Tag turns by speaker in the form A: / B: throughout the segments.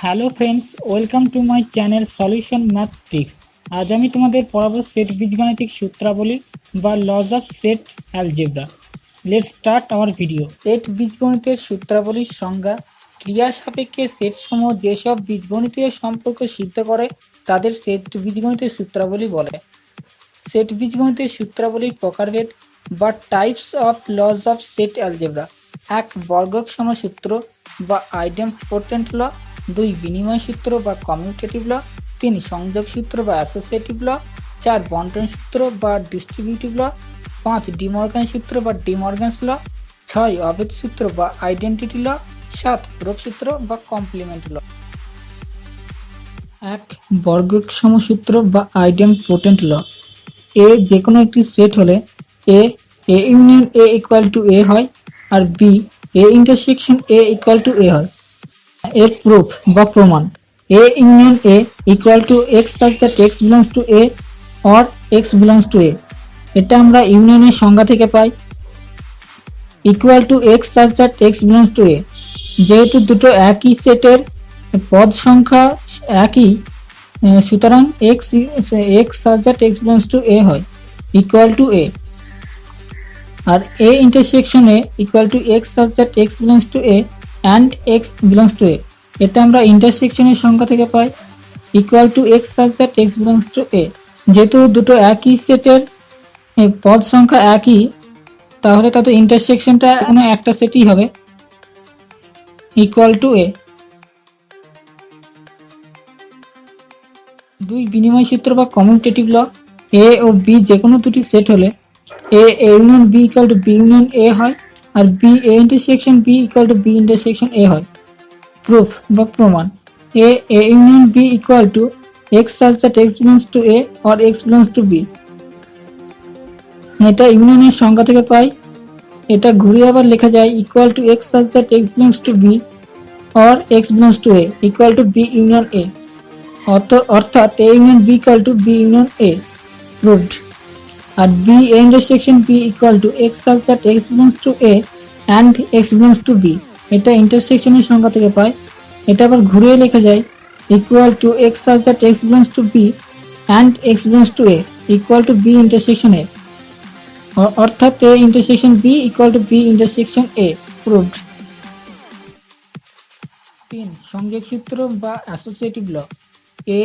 A: Hello friends, welcome to my channel solution math tricks. আজ আমি তোমাদের পড়াবো সেট বীজগাণিতিক সূত্রাবলী বা laws of set algebra. Let's start our video. Set বীজগণিতের সূত্রাবলীর সংজ্ঞা: ক্রিয়া সাপেক্ষে সেট সমূহ যেসব বীজগণিতীয় সম্পর্ক সিদ্ধ করে তাদের সেট বীজগণিতের সূত্রাবলী বলে। সেট বীজগণিতের সূত্রাবলীর প্রকারভেদ বা types of lodge of set algebra: 1 বর্গক সমসূত্র বা আইডেম্পোটেন্ট ল, 2 বিনিময় সূত্র বা কমিউটেটিভ ল, 3 সংযোগ সূত্র বা অ্যাসোসিয়েটিভ ল, 4 বন্টন সূত্র বা ডিস্ট্রিবিউটিভ ল, 5 ডিমর্গান সূত্র বা ডিমর্গানস ল, 6 অভেদ সূত্র বা আইডেন্টিটি ল, 7 প্রোব সূত্র বা কমপ্লিমেন্ট ল। 1 বর্গক সমসূত্র বা আইডেম্পোটেন্ট ল: এ যে কোনো একটি সেট হলে A union A equal to A হয়, আর B A intersection A equal to A হয়। এর প্রুফ বা প্রমাণ: A union A equal to x such that x belongs to A or x belongs to A. এটা আমরা ইউনিয়নের সংজ্ঞা থেকে পাই। Equal to x such that x belongs to A, যেহেতু দুটো একই সেটের পদ সংখ্যা একই, সুতরাং x such that x belongs to A হয়, ইকুয়াল টু এ। আর A intersection A equal to x such that x belongs to A and x belongs to A. এটা আমরা ইন্টারসেকশনের সংখ্যা থেকে পাই, equal to x such that x belongs to A. যেহেতু দুটো একই সেটের পদ সংখ্যা একই, তাহলে তাতে ইন্টারসেকশনটা কোনো একটা সেটই হবে, ইকুয়াল টু এ। 2 বিনিময় সূত্র বা কমিউটেটিভ ল: এ ও বি যে কোনো দুটি সেট হলে A union B equal to B union A হয়, আর B A intersection B equal to B intersection A হয়। প্রুফ বা প্রমাণ: A union B equal to x such that x belongs to A or x belongs to B. এটা ইউনিয়নের সংজ্ঞা থেকে পাই। এটা ঘুরিয়ে আবার লেখা যায় equal to x such that x belongs to B or x belongs to A equal to B union A. অর্থাৎ A union B equal to B union A proved. আর B A intersection B equal to x such that x belongs to A and x belongs to B. এটা ইন্টারসেকশনের সংজ্ঞা থেকে পাই। এটা আবার ঘুরিয়ে লেখা যায় equal to x such that x belongs to B and x belongs to A equal to B intersection A. অর্থাৎ A intersection B equal to B intersection A proved. 3 সংযোগ সূত্র বা অ্যাসোসিয়েটিভ ল: এ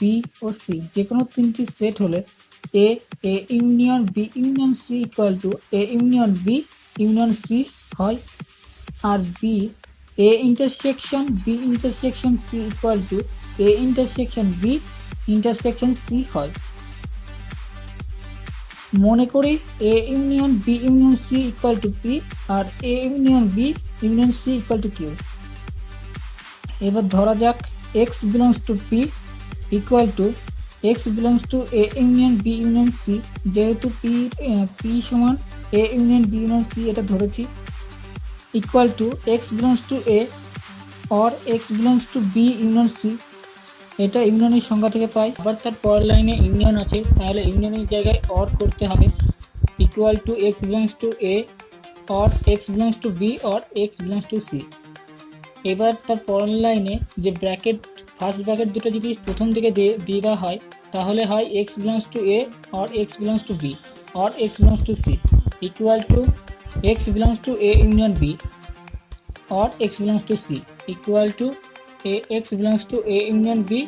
A: বি ও C যে কোনো তিনটি set হলে A union B union C equal to A union B union C হয়, আর B A intersection B intersection C equal to A intersection B intersection C হয়। মনে করি A union B union C equal to P আর A union B union C equal to Q. এবার ধরা যাক x belongs to P equal to x belongs to A union B union C. যেহেতু P সমান A union B union C এটা ধরেছি, equal to x belongs to A or x belongs to B union C. এটা ইউনিয়নের সংজ্ঞা থেকে পাই। আবার তার পরের লাইনে ইউনিয়ন আছে, তাহলে ইউনিয়নের জায়গায় অর করতে হবে, equal to x belongs to A or x belongs to B or x belongs to C. এবার তার পরের লাইনে যে ব্র্যাকেট, ফার্স্ট ব্র্যাকেট দুটো যদি প্রথম দিকে দিয়ে দেওয়া হয়, তাহলে হয় x belongs to A or x belongs to B or x belongs to C equal to x belongs to A union B or x belongs to C equal to x belongs to A union B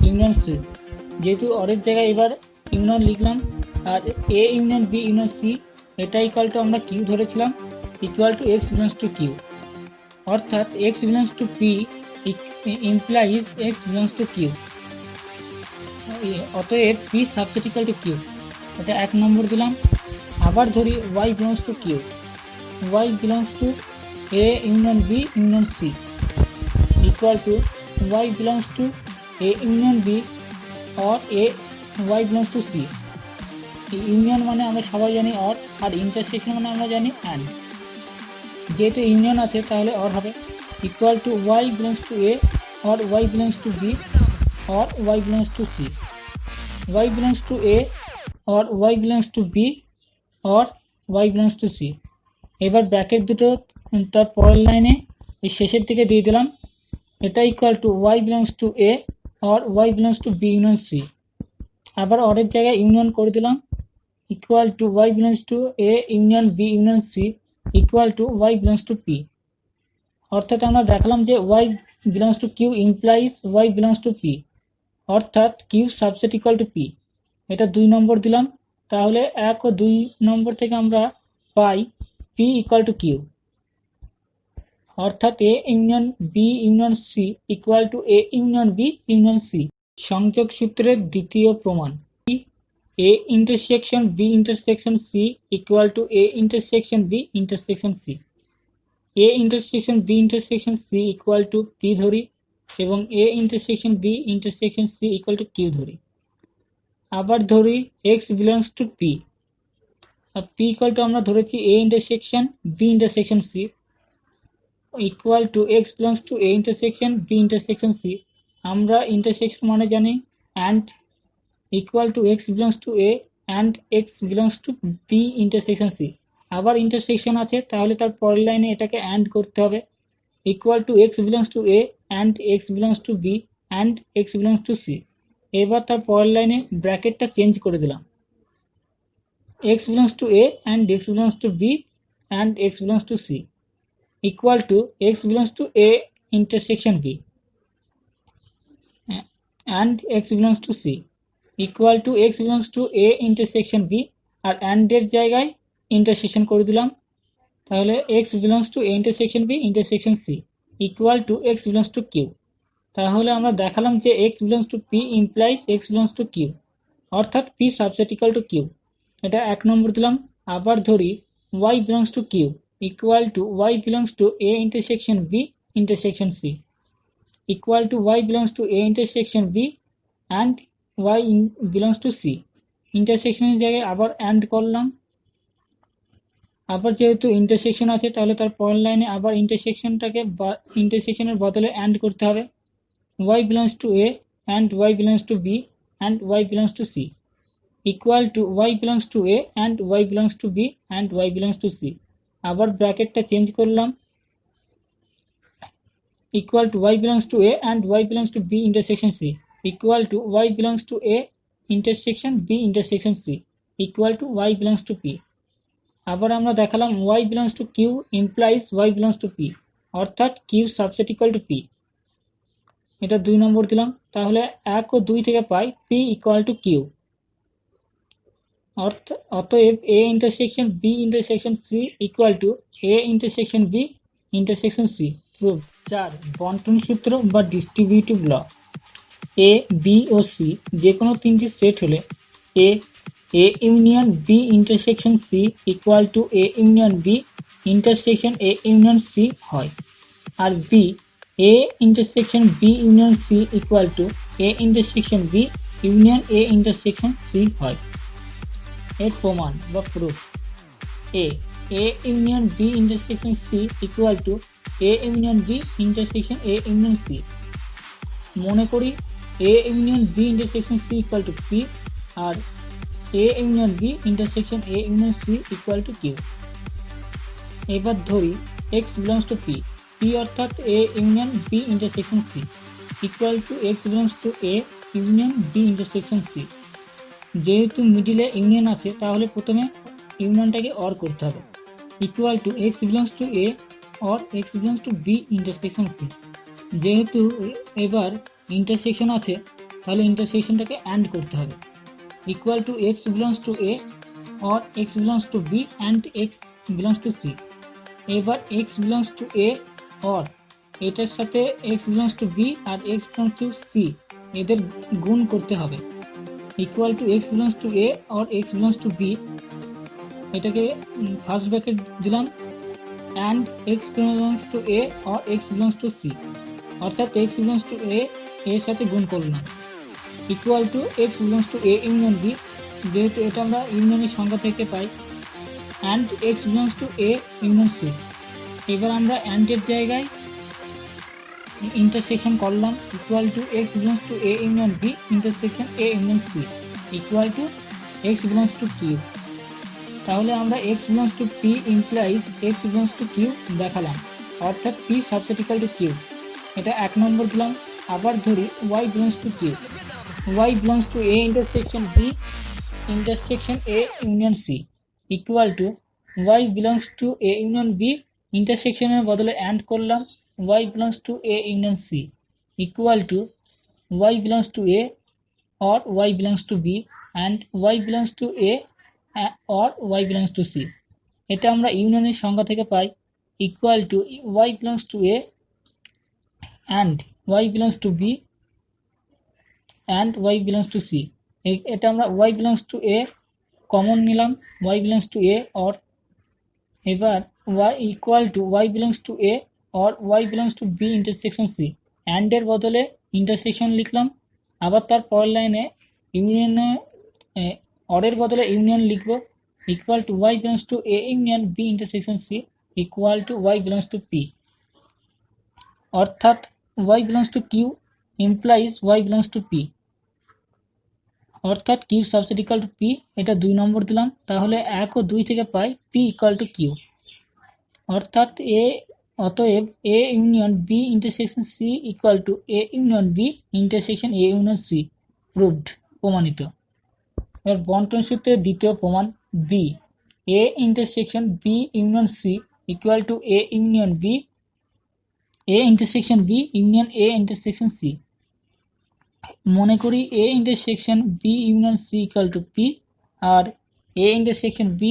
A: union C. যেহেতু অরের জায়গায় এবার union লিখলাম, আর A union B union C এটা equal to আমরা Q ধরেছিলাম, equal to x belongs to Q. অর্থাৎ x belongs to P implies x belongs to Q. অতএব P subset equal to Q, এটা 1 নম্বর দিলাম। আবার ধরি y belongs to Q, y belongs to A union B union C equal to y belongs to A union B or A y belongs to C. Union মানে আমরা সবাই জানি or, R intersection মানে আমরা জানি অ্যান্ড। যেহেতু union আছে তাহলে অর হবে, equal to y belongs to A or y belongs to B or y belongs to C, y belongs to A or y belongs to B or y belongs to C. এবার bracket দুটো তার পরের লাইনে এই শেষের দিকে দিয়ে দিলাম, এটা equal to y belongs to A or y belongs to B union C. আবার অরের জায়গায় ইউনিয়ন করে দিলাম, equal to y belongs to A union B union C equal to y belongs to P. অর্থাৎ আমরা দেখালাম যে y belongs to Q implies y belongs to P, অর্থাৎ Q subset equal to P. এটা 2 নম্বর দিলাম। তাহলে 1 ও 2 নম্বর থেকে আমরা পাই পি ইকুয়াল টু কিউ, অর্থাৎ A union B union C equal to A union B union C. সংযোগ সূত্রের দ্বিতীয় প্রমাণ, A intersection B intersection C equal to A intersection B intersection C. A intersection B intersection C equal to P ধরি এবং A intersection B intersection C equal to Q ধরি। আবার ধরি x belongs to P, আর P equal to আমরা ধরেছি এ intersection B intersection C equal to x belongs to A intersection B intersection C. আমরা intersection মানে জানি and equal to x belongs to A and x belongs to B intersection C. আবার intersection আছে, তাহলে তার পরের লাইনে এটাকে অ্যান্ড করতে হবে, equal to x belongs to A and x belongs to B and x belongs to C. এবার তার পরের লাইনে ব্র্যাকেটটা চেঞ্জ করে দিলাম, x belongs to A and x belongs to B and x belongs to C equal to x belongs to A intersection B and x belongs to C equal to x belongs to A intersection B, আর অ্যান্ডের জায়গায় intersection করে দিলাম, তাহলে x belongs to A intersection B intersection C equal to x belongs to Q. তাহলে আমরা দেখালাম যে x belongs to P implies x belongs to Q, অর্থাৎ P subset equal to Q. এটা 1 নম্বর দিলাম। আবার ধরি y belongs to Q equal to y belongs to A intersection B intersection C equal to y belongs to A intersection B and y belongs to C. ইন্টারসেকশনের জায়গায় আবার and করলাম, আবার যেহেতু ইন্টারসেকশন আছে তাহলে তার পরের লাইনে আবার ইন্টারসেকশনটাকে ইন্টারসেকশনের বদলে অ্যান্ড করতে হবে, y belongs to A and y belongs to B and y belongs to C equal to y belongs to A and y belongs to B and y belongs to C. আবার ব্র্যাকেটটা change করলাম, equal to y belongs to A and y belongs to B intersection C equal to y belongs to A intersection B intersection C equal to y belongs to P. আবার আমরা দেখালাম Y belongs to Q implies y belongs to P, অর্থাৎ Q subset equal to P. এটা 2 নম্বর দিলাম। তাহলে 1 ও 2 থেকে পাই পি ইকুয়াল টু কিউ। অতএব A intersection B intersection C equal to A intersection B intersection C. Proof 4, বন্টন সূত্র বা ডিস্ট্রিবিউটিভ ল। এ বি ও সি যে কোনো 3টি সেট হলে A union B intersection C equal to A union B intersection A union C হয়, আর B A intersection B union C equal to A intersection B union A intersection C হয়। এর প্রমাণ বা proof, A union B intersection C equal to A union B intersection A union C. মনে করি A union B intersection C equal to P আর A union B intersection A union C equal to Q. এবার ধরি x belongs to P, P অর্থাৎ A union B intersection C equal to x belongs to A union B intersection C. যেহেতু মিডিলে union আছে তাহলে প্রথমে ইউনিয়নটাকে or করতে হবে, equal to x belongs to A or x belongs to B intersection C. যেহেতু এবার ইন্টারসেকশন আছে তাহলে ইন্টারসেকশনটাকে অ্যান্ড করতে হবে, equal to x belongs to A or x belongs to B and x belongs to C. এবার x belongs to A or এটার সাথে এক্স বিলংস টু বি আর এক্স বিলংস টু সি এদের গুণ করতে হবে, equal to x belongs to A or x belongs to B, এটাকে first bracket দিলাম, and x belongs to A or x belongs to C, অর্থাৎ x belongs to A এর সাথে গুণ করলাম, equal to x belongs to A union B, যেহেতু এটা আমরা ইউনিয়নের সংখ্যা থেকে পাই, and x belongs to A union C. এবার আমরা অ্যান্ডের জায়গায় ইন্টারসেকশন করলাম, equal to x belongs to A union B intersection A union C equal to x belongs to Q. তাহলে আমরা x belongs to P implies x belongs to Q দেখালাম, অর্থাৎ P subset equal to Q. এটা 1 নম্বর দিলাম। আবার ধরি y belongs to Q, y belongs to a intersection b intersection a union c equal to y belongs to a union b ইন্টারসেকশনের বদলে and করলাম y belongs to a union c equal to y belongs to a or y belongs to b and y belongs to a or y belongs to c। এটা আমরা ইউনিয়নের সংজ্ঞা থেকে পাই equal to y belongs to a and y belongs to b and y belongs to c। এটা আমরা y belongs to a common নিলাম, y belongs to a or এবার y equal to y belongs to a or y belongs to b intersection c, and এর বদলে intersection লিখলাম। আবার তার পরের লাইনে ইউনিয়নে অরের বদলে ইউনিয়ন লিখব equal to y belongs to a union b intersection c equal to y belongs to p, অর্থাৎ y belongs to q implies y belongs to p, অর্থাৎ q subset equal to p। এটা 2 নম্বর দিলাম। তাহলে 1 ও 2 থেকে পাই p ইকুয়াল টু q, অর্থাৎ অতএব a union b intersection c equal to a union b intersection a union c, proved, প্রমাণিত। এবার বন্টন সূত্রের দ্বিতীয় প্রমাণ b a intersection b union c equal to a union b a intersection b union a intersection c। মনে করি a intersection b union c equal to p আর a intersection b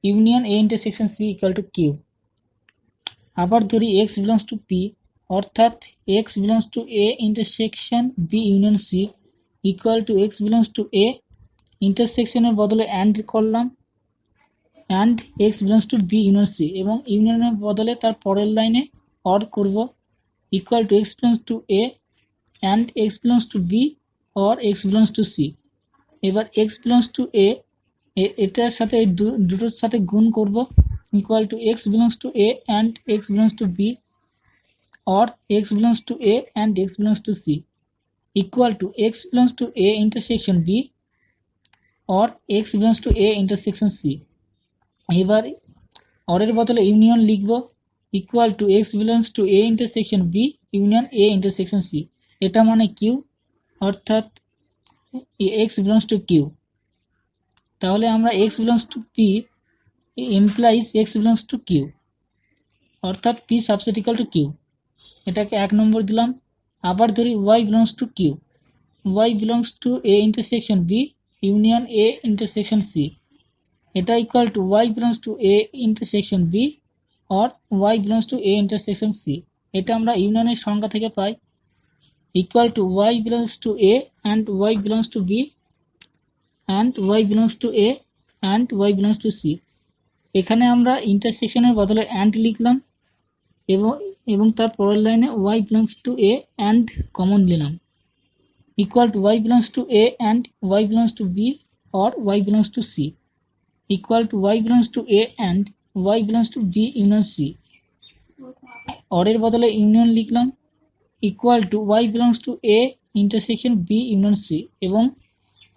A: union a intersection c equal to q। আবার ধরি x belongs to p, অর্থাৎ x belongs to a intersection b union c equal to x belongs to a ইন্টারসেকশনের বদলে and করলাম and x belongs to b union c এবং ইউনিয়নের বদলে তার পরের লাইনে অর করব equal to x belongs to a and x belongs to b or x belongs to c। এবার x বিলংস টু a এটার সাথে দুটোর সাথে গুণ করব equal to x belongs to a and x belongs to b or x belongs to a and x belongs to c equal to x belongs to a intersection b or x belongs to a intersection c। এবার অরের বদলে union লিখব equal to x belongs to a intersection b union a intersection c। এটা মানে q, অর্থাৎ x belongs to q। তাহলে আমরা x belongs to p implies x belongs to q, অর্থাৎ p subset equal to q। এটাকে 1 নম্বর দিলাম। আবার ধরি y belongs to q, y belongs to a intersection b union a intersection c। এটা equal to y belongs to a intersection b or y belongs to a intersection c। এটা আমরা ইউনিয়নের সংজ্ঞা থেকে পাই equal to y belongs to a and y belongs to b and y belongs to a and y belongs to c। এখানে আমরা ইন্টারসেকশনের বদলে and লিখলাম এবং তার পরের লাইনে y belongs to a and common নিলাম equal to y belongs to a and y belongs to b or y belongs to c equal to y belongs to a and y belongs to b union c। অরের বদলে union লিখলাম equal to y belongs to a intersection b union c এবং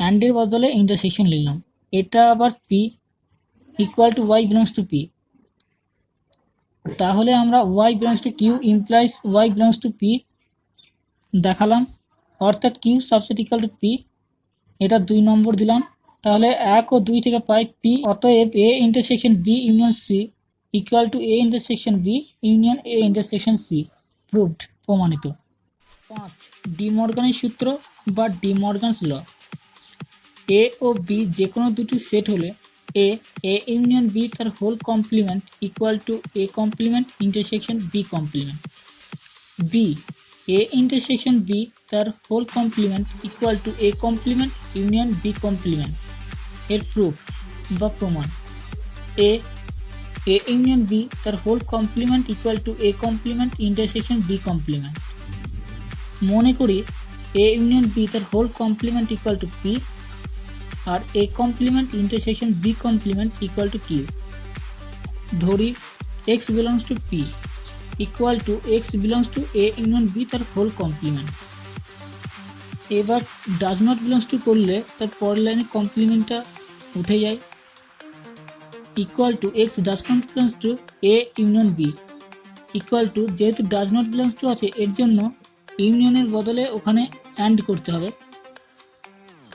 A: অ্যান্ডের বদলে intersection লিখলাম। এটা আবার p equal to y belongs to p। তাহলে আমরা y belongs to q implies y belongs to p দেখালাম, অর্থাৎ q subset equal to p। এটা 2 নম্বর দিলাম। তাহলে 1 ও 2 থেকে পাই p, অতএব a intersection b union c equal to a intersection b union a intersection c, proved, প্রমাণিত। 5 ডি মর্গানের সূত্র বা ডি মর্গানস ল। a ও b যে কোনো দুটি সেট হলে a ইউনিয়ন b তার whole complement equal to a complement intersection b complement, b a intersection b তার whole complement equal to a complement union b complement. এর proof বা প্রমাণ a ইউনিয়ন b তার whole complement equal to a complement intersection b complement. মনে করি a union b তার whole complement equal to p আর a complement intersection b complement equal to q। ধরি x belongs to p equal to x belongs to a union b তার whole complement. এবার does not belongs to করলে তার পরের লাইনে কমপ্লিমেন্টটা উঠে যায় equal to x does not belongs to a union b equal to, যেহেতু ডাজ নট বিলংস টু আছে এর জন্য ইউনিয়নের বদলে ওখানে অ্যান্ড করতে হবে,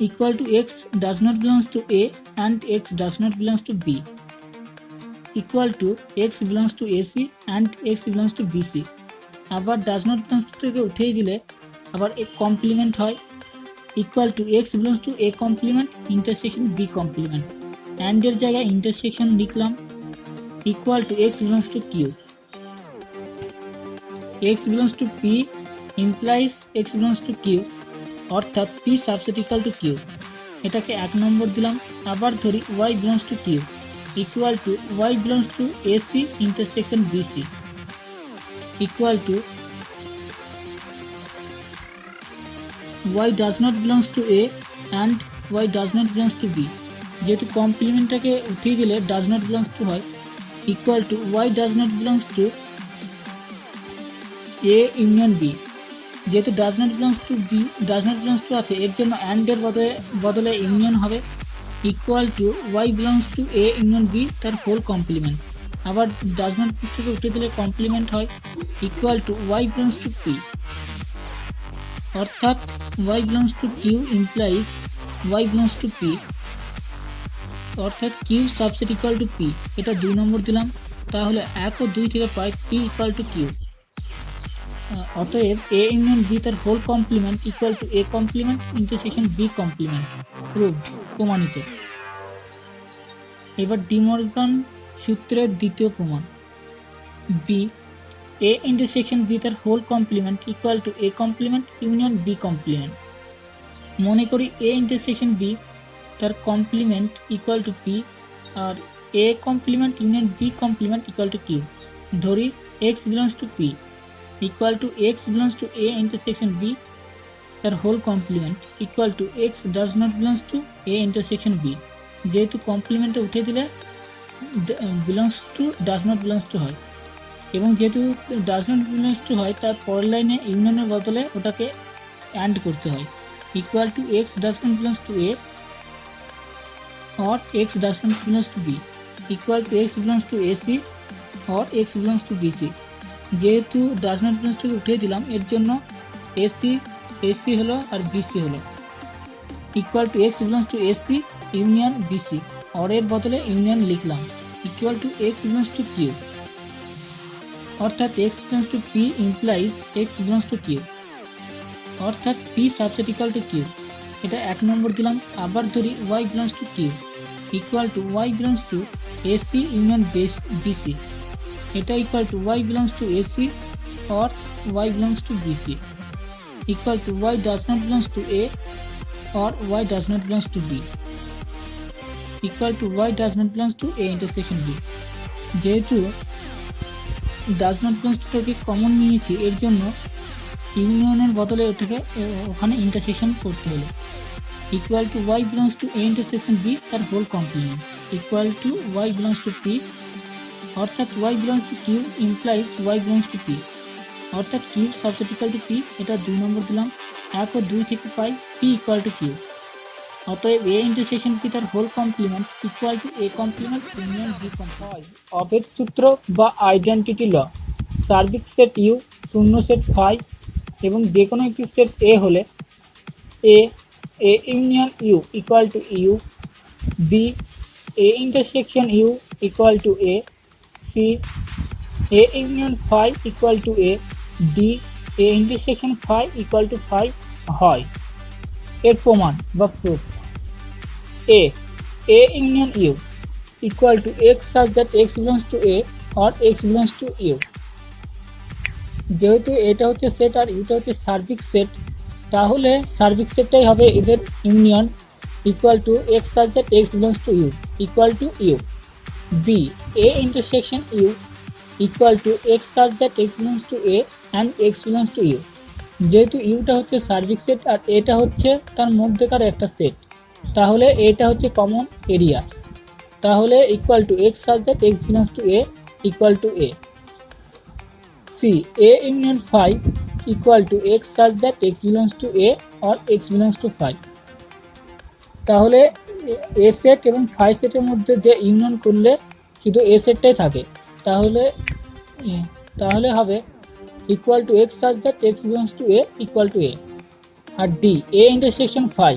A: equal to x does not belongs to A and x does not belongs to B, equal to x belongs to A C and x belongs to B C. আবার does not belongs to থেকে উঠিয়ে দিলে আবার A complement হয়, equal to x belongs to A complement intersection B complement, অ্যান্ডের জায়গায় intersection লিখলাম, equal to x belongs to Q, x belongs to P implies x belongs to Q, অর্থাৎ P subset equal to Q, এটাকে 1 নম্বর দিলাম। আবার ধরি y belongs to Q equal to y belongs to A C intersection B C, equal to y does not belongs to a and y does not belongs to b, যেহেতু কমপ্লিমেন্টটাকে উঠিয়ে দিলে does not belongs to হয়, equal to y does not belongs to a union b, যেহেতু does not belongs to b does not belongs to আছে এর জন্য and এর বদলে ইউনিয়ন হবে, equal to y belongs to a union b তার whole complement. আবার does not থেকে উঠিয়ে দিলে কমপ্লিমেন্ট হয়, equal to y belongs to p, অর্থাৎ y belongs to q implies y belongs to p, অর্থাৎ q subset equal to p, এটা 2 নম্বর দিলাম। তাহলে 1 ও 2 থেকে পাই p ইকুয়াল টু q, অতএব a ইউনিয়ন b তার whole complement equal to a complement intersection b complement, proved, প্রমাণিত। এবার ডি মর্গান সূত্রের দ্বিতীয় প্রমাণ, b a intersection b তার whole complement equal to a complement union b complement. মনে করি a intersection b তার কমপ্লিমেন্ট ইকুয়াল টু p আর a complement union b complement equal to q। ধরি x belongs to p equal to x belongs to a intersection b তার whole complement equal to x does not belongs to a intersection b, যেহেতু কমপ্লিমেন্টে উঠে দিলে belongs to does not belongs to হয়, এবং যেহেতু does not belongs two হয় তার পরের লাইনে ইউনিয়নের বদলে ওটাকে অ্যান্ড করতে হয়, equal to x does not belongs to A or x does not belongs to B, equal to x belongs to AC or x belongs to BC. যেহেতু ডাজ নট বিলংস টু উঠিয়ে দিলাম এর জন্য AC হলো আর BC হলো, equal to x belongs to AC union BC, or এর বদলে ইউনিয়ন লিখলাম, equal to x belongs to Q, অর্থাৎ x belongs to p implies x belongs to q, অর্থাৎ p subset equal to q, এটা 1 নম্বর দিলাম। আবার ধরি y belongs to q equal to y belongs to ac union bc, এটা equal to y belongs to ac or y belongs to bc, equal to y does not belongs to a or y does not belongs to b, equal to y does not belongs to a intersection b। যেহেতু does not belongs to থেকে common নিয়েছি এর জন্য ইউনিয়নের বদলে ওটাকে ওখানে intersection করতে হলো, equal to y belongs to A intersection B তার whole complement equal to y belongs to P, অর্থাৎ y belongs to Q implies y belongs to P, অর্থাৎ Q subset equal to P, এটা 2 নম্বর দিলাম। 1 ও 2 থেকে পাই পি ইকুয়াল টু কিউ, অতএব এ ইন্টারসেকশন পি তার whole complement equal to A complement union B complement. অভেদ সূত্র বা আইডেন্টিটি ল, সার্বিক সেট ইউ, শূন্য সেট ফাই এবং যে কোনো একটি সেট এ হলে A union U equal to U, B A intersection U equal to A, C A union phi equal to A, D A intersection phi equal to phi হয়। এর প্রমাণ বা proof, A union U equal to x such that x belongs to A or x belongs to U. যেহেতু এটা হচ্ছে set আর Yuta হচ্ছে সার্বিক set, তাহলে সার্বিক সেটটাই হবে এদের union equal to x such that x belongs to U equal to U. B A intersection U equal to x such that x belongs to A and x belongs to U. যেহেতু ইউটা হচ্ছে সার্বিক set আর এটা হচ্ছে তার মধ্যেকার একটা set, তাহলে এটা হচ্ছে কমন এরিয়া, তাহলে equal to x such that x belongs to A equal to A. C A union phi equal to x such that x belongs to A or x belongs to phi. তাহলে A set এবং phi সেটের মধ্যে যে union করলে শুধু এ সেটটাই থাকে, তাহলে তাহলে হবে equal to x such that x belongs to A equal to A. আর D A intersection phi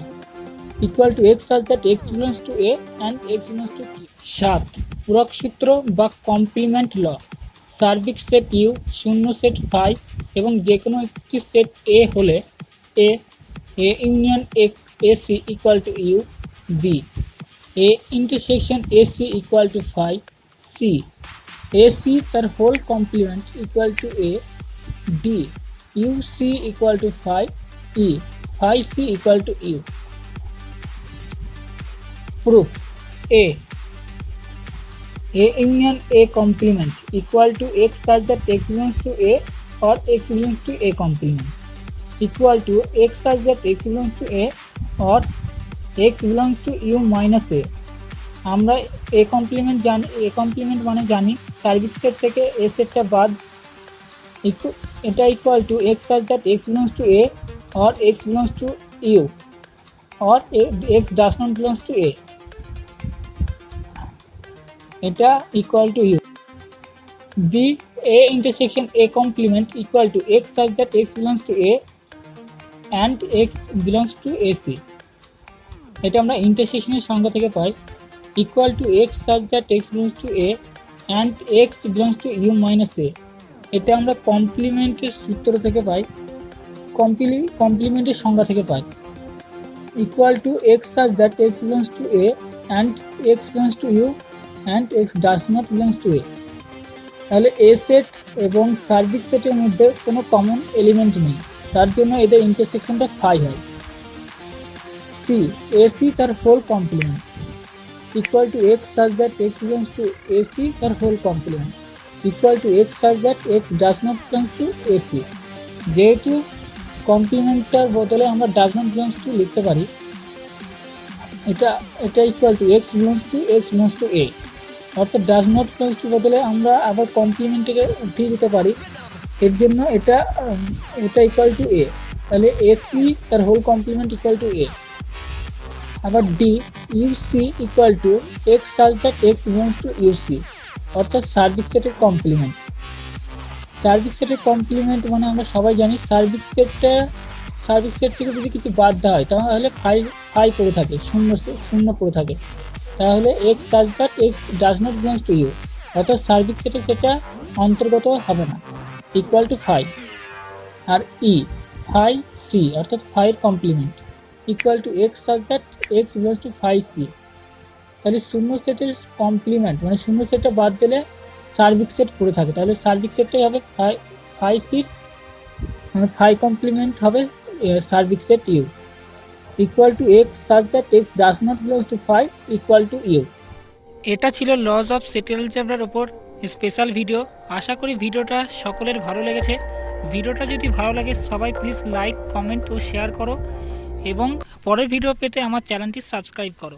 A: equal to x such that x belongs to A and x belongs to Q. 7 পূরক সূত্র বা কমপ্লিমেন্ট ল। সার্বিক set U, শূন্য set phi এবং যে কোনো একটি সেট এ হলে A union AC equal to U, B A intersection AC equal to phi, C AC তার whole complement equal to A, D UC equal to phi, E phi C equal to U. Proof A union A complement equal to x such that x belongs to A or x belongs to A complement equal to x such that x belongs to A or x belongs to U minus A। আমরা A complement জানি, A complement মানে জানি সার্বিক set থেকে A সেটটা বাদ, এটা equal to x such that x belongs to A or x belongs to U or x does not belongs to A, এটা equal to U. B A intersection A complement equal to x such that x belongs to A and x belongs to A C, এটা আমরা ইন্টারসেকশনের সংজ্ঞা থেকে পাই। Equal to x such that x belongs to A and x belongs to U minus A, এটা আমরা কমপ্লিমেন্টের সূত্র থেকে পাই, কমপ্লিমেন্টের সংজ্ঞা থেকে পাই। Equal to x such that x belongs to A and x belongs to U and x does not belongs to A. তাহলে এ সেট এবং সার্বিক সেটের মধ্যে কোনো কমন এলিমেন্ট নেই, তার জন্য এদের ইন্টারসেকশনটা ফাই হয়। সি এসি তার whole complement equal to x such that x belongs to A C তার whole complement equal to x such that x does not belongs to A C. যেহেতু কমপ্লিমেন্টটার বদলে আমরা ডাজ নট বিলংস টু লিখতে পারি, এটা equal to x belongs to A, অর্থাৎ does not belongs two বদলে আমরা আবার কমপ্লিমেন্টকে উঠিয়ে দিতে পারি, এর জন্য এটা ইকুয়াল টু এ। তাহলে এসি তার whole complement equal to A. আবার D U C equal to x such that x belongs to U C, অর্থাৎ সার্বিক সেটের কমপ্লিমেন্ট। সার্বিক সেটের কমপ্লিমেন্ট মানে আমরা সবাই জানি সার্বিক সেট থেকে যদি কিছু বাদ দেওয়া হয় তাহলে ফাই পড়ে থাকে, শূন্য পড়ে থাকে, তাহলে x such that x does not belongs to U, অর্থাৎ সার্বিক সেটে সেটা অন্তর্গত হবে না, ইকুয়াল টু ফাই। আর ই ফাই সি অর্থাৎ ফাইয়ের complement equal to x such that x belongs to phi C. তাহলে শূন্য সেটের কমপ্লিমেন্ট মানে শূন্য সেটটা বাদ দিলে সার্বিক সেট পড়ে থাকে, তাহলে সার্বিক সেটটাই হবে ফাই সি, মানে ফাই কমপ্লিমেন্ট হবে সার্বিক set U equal to x such that x does not belongs to phi equal to U.
B: এটা ছিল লজ অফ সেট অ্যালজেব্রার ওপর স্পেশাল ভিডিও। আশা করি ভিডিওটা সকলের ভালো লেগেছে। ভিডিওটা যদি ভালো লাগে সবাই প্লিজ লাইক, কমেন্ট ও শেয়ার করো এবং পরের ভিডিও পেতে আমার চ্যানেলটি সাবস্ক্রাইব করো।